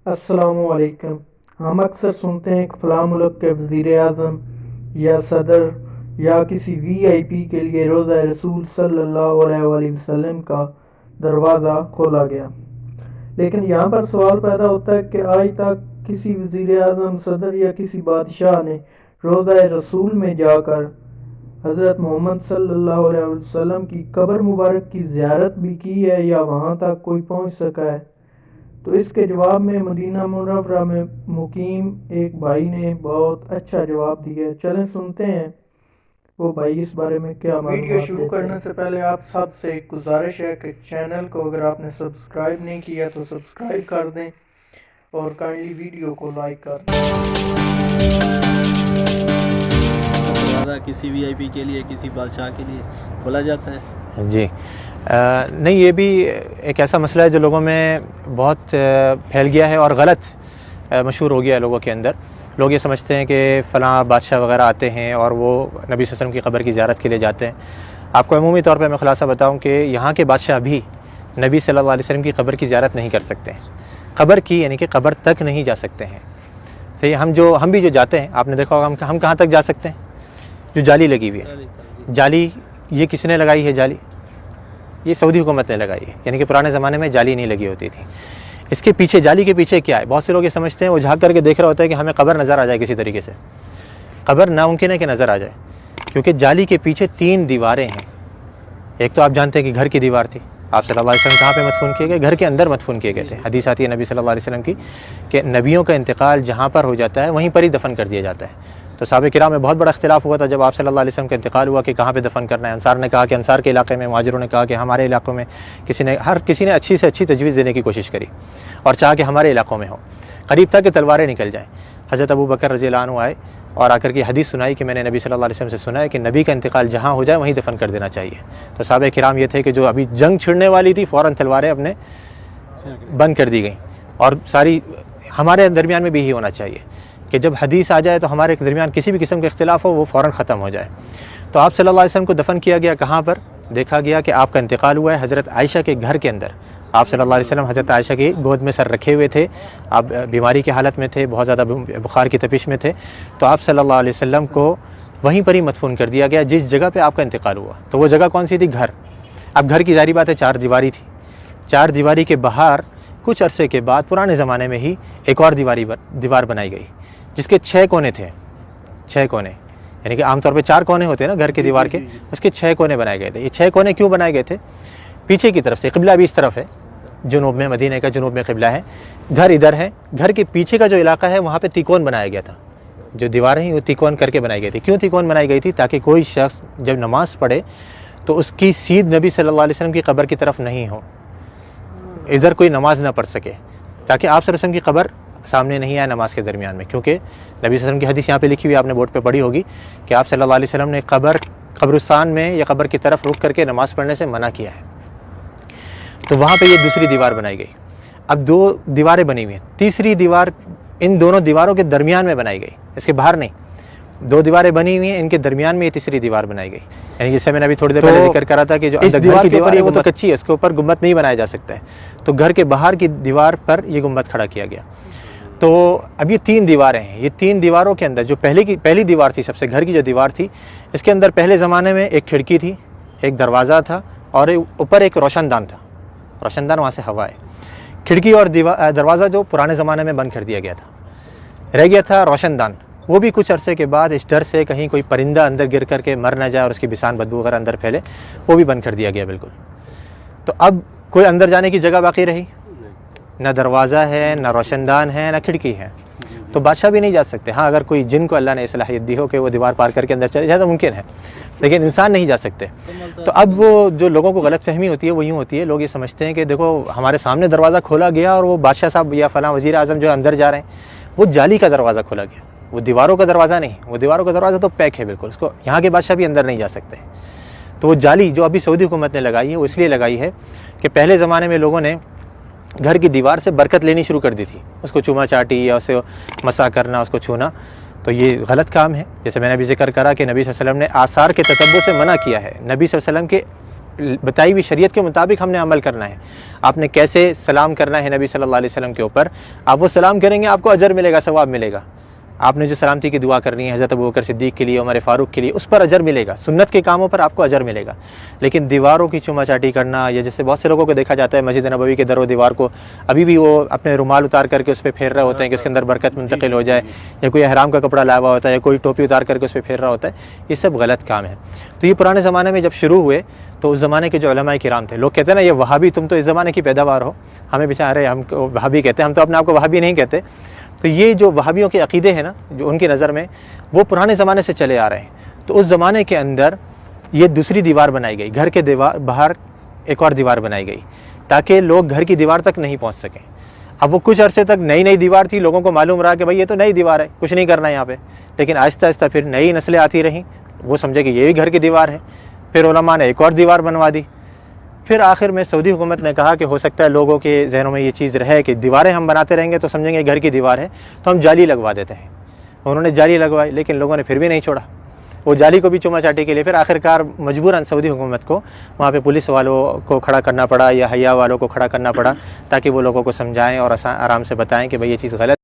السلام علیکم۔ ہم اکثر سنتے ہیں کہ فلاں ملک کے وزیر اعظم یا صدر یا کسی وی آئی پی کے لیے روضہ رسول صلی اللہ علیہ وآلہ وسلم کا دروازہ کھولا گیا، لیکن یہاں پر سوال پیدا ہوتا ہے کہ آج تک کسی وزیر اعظم، صدر یا کسی بادشاہ نے روضہ رسول میں جا کر حضرت محمد صلی اللہ علیہ وسلم کی قبر مبارک کی زیارت بھی کی ہے یا وہاں تک کوئی پہنچ سکا ہے؟ تو اس کے جواب میں مدینہ منورہ میں مقیم ایک بھائی نے بہت اچھا جواب دیا ہے۔ چلیں سنتے ہیں وہ بھائی اس بارے میں کیا معلومات دیتے ہیں۔ ویڈیو شروع کرنے سے پہلے آپ سب سے ایک گزارش ہے کہ چینل کو اگر آپ نے سبسکرائب نہیں کیا تو سبسکرائب کر دیں اور کائنڈلی ویڈیو کو لائک کر دیں۔ کسی وی آئی پی کے لیے، کسی بادشاہ کے لیے کھولا جاتا ہے؟ جی نہیں، یہ بھی ایک ایسا مسئلہ ہے جو لوگوں میں بہت پھیل گیا ہے اور غلط مشہور ہو گیا ہے لوگوں کے اندر۔ لوگ یہ سمجھتے ہیں کہ فلاں بادشاہ وغیرہ آتے ہیں اور وہ نبی صلی اللہ علیہ وسلم کی قبر کی زیارت کے لیے جاتے ہیں۔ آپ کو عمومی طور پہ میں خلاصہ بتاؤں کہ یہاں کے بادشاہ بھی نبی صلی اللہ علیہ وسلم کی قبر کی زیارت نہیں کر سکتے ہیں، قبر کی یعنی کہ قبر تک نہیں جا سکتے ہیں۔ صحیح، ہم بھی جو جاتے ہیں، آپ نے دیکھا ہوگا ہم کہاں تک جا سکتے ہیں؟ جو جالی لگی ہوئی ہے، جالی یہ کس نے لگائی ہے؟ جالی یہ سعودی حکومت نے لگائی ہے، یعنی کہ پرانے زمانے میں جالی نہیں لگی ہوتی تھی۔ اس کے پیچھے، جالی کے پیچھے کیا ہے؟ بہت سے لوگ یہ سمجھتے ہیں، وہ جھانک کر کے دیکھ رہا ہوتا ہے کہ ہمیں قبر نظر آ جائے کسی طریقے سے۔ قبر ناممکن ہے کہ نظر آ جائے، کیونکہ جالی کے پیچھے 3 دیواریں ہیں۔ ایک تو آپ جانتے ہیں کہ گھر کی دیوار تھی، آپ صلی اللہ علیہ وسلم کہاں پہ مدفون کیے گئے؟ گھر کے اندر مدفون کیے گئے تھے۔ حدیث آتی ہے نبی صلی اللہ علیہ وسلم کی کہ نبیوں کا انتقال جہاں پر ہو جاتا ہے وہیں پر ہی دفن کر دیا جاتا ہے۔ تو صحابہ کرام میں بہت بڑا اختلاف ہوا تھا جب آپ صلی اللہ علیہ وسلم کا انتقال ہوا کہ کہاں پہ دفن کرنا ہے۔ انصار نے کہا کہ انصار کے علاقے میں، مہاجروں نے کہا کہ ہمارے علاقوں میں، ہر کسی نے اچھی سے اچھی تجویز دینے کی کوشش کری اور چاہا کہ ہمارے علاقوں میں ہو۔ قریب تھا کہ تلواریں نکل جائیں۔ حضرت ابو بکر رضی اللہ عنہ آئے اور آ کر کے حدیث سنائی کہ میں نے نبی صلی اللہ علیہ وسلم سے سنا ہے کہ نبی کا انتقال جہاں ہو جائے وہیں دفن کر دینا چاہیے۔ تو صحابہ کرام یہ تھے کہ جو ابھی جنگ چھڑنے والی تھی فوراً تلواریں اپنے بند کر دی گئیں، اور ساری ہمارے درمیان میں بھی یہی ہونا چاہیے کہ جب حدیث آ جائے تو ہمارے درمیان کسی بھی قسم کے اختلاف ہو وہ فوراً ختم ہو جائے۔ تو آپ صلی اللہ علیہ وسلم کو دفن کیا گیا کہاں پر؟ دیکھا گیا کہ آپ کا انتقال ہوا ہے حضرت عائشہ کے گھر کے اندر۔ آپ صلی اللہ علیہ وسلم حضرت عائشہ کی گود میں سر رکھے ہوئے تھے، آپ بیماری کی حالت میں تھے، بہت زیادہ بخار کی تپش میں تھے، تو آپ صلی اللہ علیہ وسلم کو وہیں پر ہی مدفون کر دیا گیا جس جگہ پہ آپ کا انتقال ہوا۔ تو وہ جگہ کون سی تھی؟ گھر۔ اب گھر کی ظاہری بات ہے 4 دیواری تھی، 4 دیواری کے باہر کچھ عرصے کے بعد پرانے زمانے میں ہی ایک اور دیوار بنائی گئی جس کے 6 کونے تھے۔ 6 کونے یعنی کہ عام طور پہ 4 کونے ہوتے ہیں نا گھر کے دیوار کے، اس کے 6 کونے بنائے گئے تھے۔ یہ 6 کونے کیوں بنائے گئے تھے؟ پیچھے کی طرف سے، قبلہ بھی اس طرف ہے، جنوب میں، مدینہ کا جنوب میں قبلہ ہے، گھر ادھر ہے، گھر کے پیچھے کا جو علاقہ ہے وہاں پہ تیکون بنایا گیا تھا۔ جو دیواریں ہیں وہ تیکون کر کے بنائی گئی تھی۔ کیوں تیکون بنائی گئی تھی؟ تاکہ کوئی شخص جب نماز پڑھے تو اس کی سیدھ نبی صلی اللہ علیہ وسلم کی قبر کی طرف نہیں ہو، ادھر کوئی نماز نہ پڑھ سکے، تاکہ آپ صلی اللہ علیہ وسلم کی قبر سامنے نہیں آئے نماز کے درمیان میں۔ کیونکہ نبی صلی اللہ علیہ وسلم کی حدیث یہاں پہ لکھی ہوئی، آپ نے بورڈ پہ پڑھی ہوگی کہ آپ صلی اللہ علیہ وسلم نے قبرستان میں یا قبر کی طرف رک کر کے نماز پڑھنے سے منع کیا ہے۔ تو وہاں پہ یہ دوسری دیوار بنائی گئی۔ اب 2 دیواریں بنی ہوئی ہیں، تیسری دیوار ان دونوں دیواروں کے درمیان میں بنائی گئی، اس کے باہر نہیں۔ 2 دیواریں بنی ہوئی ہیں، ان کے درمیان میں یہ تیسری دیوار بنائی گئی۔ یعنی جیسے میں نے ابھی تھوڑی دیر پہلے ذکر کرا تھا کہ جو اندر گھر کی دیوار ہے وہ تو کچی ہے، اس کے اوپر گنبد نہیں بنایا جا سکتا ہے، تو گھر کے باہر کی دیوار پر یہ گنبد کھڑا کیا گیا۔ تو اب یہ 3 دیواریں ہیں، یہ 3 دیواروں کے اندر جو پہلی دیوار تھی، سب سے گھر کی جو دیوار تھی، اس کے اندر پہلے زمانے میں ایک کھڑکی تھی، ایک دروازہ تھا اور اوپر ایک روشن دان تھا۔ روشن دان وہاں سے ہوا ہے۔ کھڑکی اور دروازہ جو پرانے زمانے میں بند کر دیا گیا تھا، رہ گیا تھا روشن دان۔ وہ بھی کچھ عرصے کے بعد اس ڈر سے کہیں کوئی پرندہ اندر گر کر کے مر نہ جائے اور اس کی بسان بدبو وغیرہ اندر پھیلے، وہ بھی بند کر دیا گیا بالکل۔ تو اب کوئی اندر جانے کی جگہ باقی رہی؟ نہ دروازہ ہے، نہ روشن دان ہے، نہ کھڑکی ہے، تو بادشاہ بھی نہیں جا سکتے۔ ہاں اگر کوئی جن کو اللہ نے صلاحیت دی ہو کہ وہ دیوار پار کر کے اندر چلے جائے تو ممکن ہے، لیکن انسان نہیں جا سکتے۔ تو اب وہ جو لوگوں کو غلط فہمی ہوتی ہے وہ یوں ہوتی ہے، لوگ یہ سمجھتے ہیں کہ دیکھو ہمارے سامنے دروازہ کھولا گیا اور وہ بادشاہ صاحب یا فلاں وزیر اعظم جو اندر جا رہے ہیں، وہ جالی کا دروازہ کھولا گیا، وہ دیواروں کا دروازہ نہیں، وہ دیواروں کا دروازہ تو پیک ہے بالکل، اس کو یہاں کے بادشاہ بھی اندر نہیں جا سکتے۔ تو وہ جالی جو ابھی سعودی حکومت نے لگائی ہے وہ اس لیے لگائی ہے کہ پہلے زمانے میں لوگوں نے گھر کی دیوار سے برکت لینی شروع کر دی تھی، اس کو چوما چاٹی یا اسے مسا کرنا، اس کو چھونا، تو یہ غلط کام ہے۔ جیسے میں نے ابھی ذکر کرا کہ نبی صلی اللہ علیہ وسلم نے آثار کے تتبع سے منع کیا ہے۔ نبی صلی اللہ علیہ وسلم کے بتائی ہوئی شریعت کے مطابق ہم نے عمل کرنا ہے. آپ نے کیسے سلام کرنا ہے نبی صلی اللہ علیہ وسلم کے اوپر, آپ وہ سلام کریں گے آپ کو اجر ملے گا, ثواب ملے گا. آپ نے جو سلامتی کی دعا کرنی ہے حضرت ابوبکر صدیق کے لیے, عمر فاروق کے لیے, اس پر اجر ملے گا. سنت کے کاموں پر آپ کو اجر ملے گا. لیکن دیواروں کی چوما چاٹی کرنا, یا جیسے بہت سے لوگوں کو دیکھا جاتا ہے مسجد نبوی کے در و دیوار کو ابھی بھی وہ اپنے رومال اتار کر کے اس پہ پھیر رہے ہوتے ہیں کہ اس کے اندر برکت منتقل ہو جائے, یا کوئی احرام کا کپڑا لایا ہوا ہوتا ہے, یا کوئی ٹوپی اتار کر کے اس پہ پھیر رہا ہوتا ہے. یہ سب غلط کام ہے. تو یہ پرانے زمانے میں جب شروع ہوئے تو اس زمانے کے جو علماء کرام تھے, لوگ کہتے ہیں نا یہ وہابی, تم تو اس زمانے کی پیداوار ہو, ہمیں بیچارے ہم وہابی کہتے ہیں, ہم تو اپنے آپ کو وہابی نہیں کہتے. تو یہ جو وہابیوں کے عقیدے ہیں نا, جو ان کی نظر میں وہ پرانے زمانے سے چلے آ رہے ہیں. تو اس زمانے کے اندر یہ دوسری دیوار بنائی گئی, گھر کے باہر ایک اور دیوار بنائی گئی تاکہ لوگ گھر کی دیوار تک نہیں پہنچ سکیں. اب وہ کچھ عرصے تک نئی دیوار تھی, لوگوں کو معلوم رہا کہ بھائی یہ تو نئی دیوار ہے, کچھ نہیں کرنا یہاں پہ. لیکن آہستہ آہستہ پھر نئی نسلیں آتی رہیں, وہ سمجھے کہ یہی گھر کی دیوار ہے. پھر علماء نے ایک اور دیوار بنوا دی. پھر آخر میں سعودی حکومت نے کہا کہ ہو سکتا ہے لوگوں کے ذہنوں میں یہ چیز رہے کہ دیواریں ہم بناتے رہیں گے تو سمجھیں گے گھر کی دیوار ہے, تو ہم جالی لگوا دیتے ہیں. انہوں نے جالی لگوائی, لیکن لوگوں نے پھر بھی نہیں چھوڑا. وہ جالی کو بھی چوما چاٹی کے لیے پھر آخرکار مجبوراً سعودی حکومت کو وہاں پہ پولیس والوں کو کھڑا کرنا پڑا, یا حیا والوں کو کھڑا کرنا پڑا, تاکہ وہ لوگوں کو سمجھائیں اور آرام سے بتائیں کہ بھئی یہ چیز غلط